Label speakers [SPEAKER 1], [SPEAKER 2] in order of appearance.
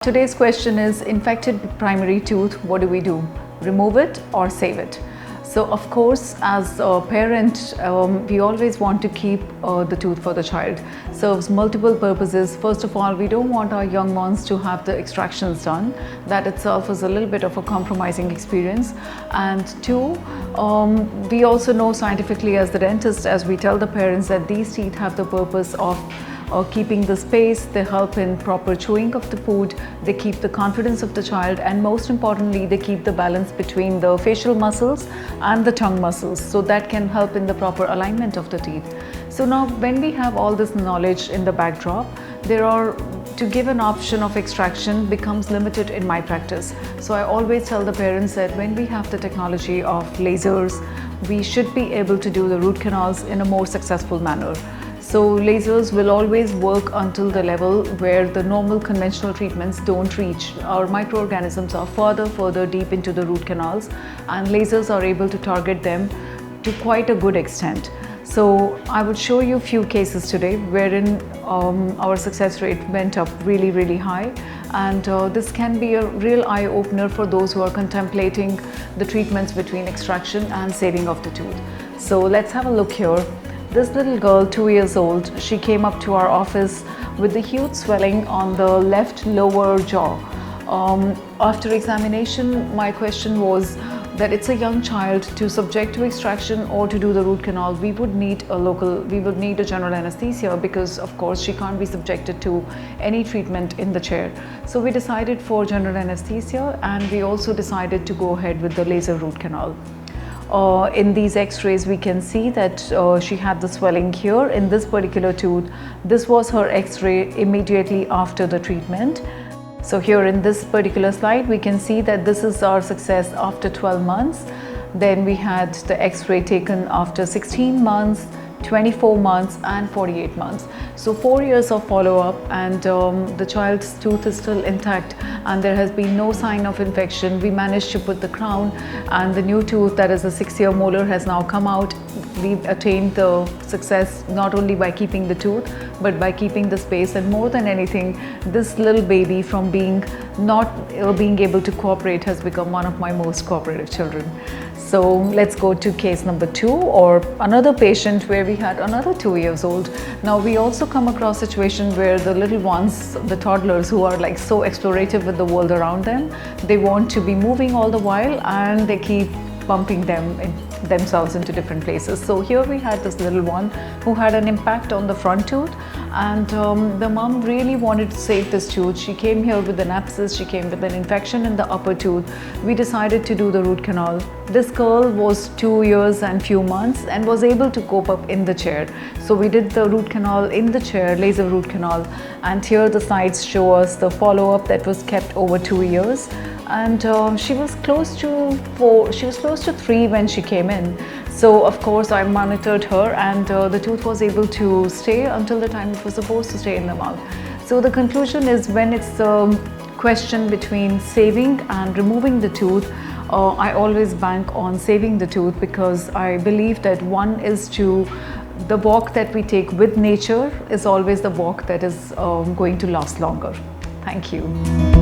[SPEAKER 1] Today's question is infected primary tooth, what do we do? Remove it or save it? So of course, as a parent, we always want to keep the tooth for the child. Serves multiple purposes. First of all, we don't want our young ones to have the extractions done. That itself is a little bit of a compromising experience. And two, we also know scientifically as the dentist, as we tell the parents, that these teeth have the purpose of keeping the space, they help in proper chewing of the food, they keep the confidence of the child, and most importantly, they keep the balance between the facial muscles and the tongue muscles, so that can help in the proper alignment of the teeth. So now when we have all this knowledge in the backdrop, to give an option of extraction becomes limited in my practice. So I always tell the parents that when we have the technology of lasers, we should be able to do the root canals in a more successful manner. So lasers will always work until the level where the normal conventional treatments don't reach. Our microorganisms are further deep into the root canals, and lasers are able to target them to quite a good extent. So I would show you a few cases today wherein our success rate went up really high, and this can be a real eye-opener for those who are contemplating the treatments between extraction and saving of the tooth. So let's have a look here. This little girl, 2 years old, she came up to our office with the huge swelling on the left lower jaw. After examination, my question was that it's a young child. To subject to extraction or to do the root canal, we would need a general anesthesia, because of course she can't be subjected to any treatment in the chair. So we decided for general anesthesia, and we also decided to go ahead with the laser root canal. In these x-rays we can see that she had the swelling here in this particular tooth. This was her x-ray immediately after the treatment. So here in this particular slide we can see that this is our success after 12 months. Then we had the x-ray taken after 16 months, 24 months and 48 months. So 4 years of follow-up, and the child's tooth is still intact and there has been no sign of infection. We managed to put the crown, and the new tooth, that is a 6-year molar, has now come out. We've attained the success not only by keeping the tooth but by keeping the space, and more than anything, this little baby, from not being able to cooperate, has become one of my most cooperative children. So let's go to case number 2, or another patient where we had another 2 years old. Now we also come across situations where the little ones, the toddlers, who are like so explorative with the world around them, they want to be moving all the while and they keep bumping themselves into different places. So here we had this little one who had an impact on the front tooth, and the mom really wanted to save this tooth. She came here with an abscess, she came with an infection in the upper tooth. We decided to do the root canal. This girl was 2 years and few months and was able to cope up in the chair. So we did the root canal in the chair, laser root canal, and here the slides show us the follow-up that was kept over 2 years. And she was close to 3 when she came in. So of course I monitored her, and the tooth was able to stay until the time it was supposed to stay in the mouth. So the conclusion is, when it's a question between saving and removing the tooth, I always bank on saving the tooth, because I believe that the walk that we take with nature is always the walk that is going to last longer. Thank you.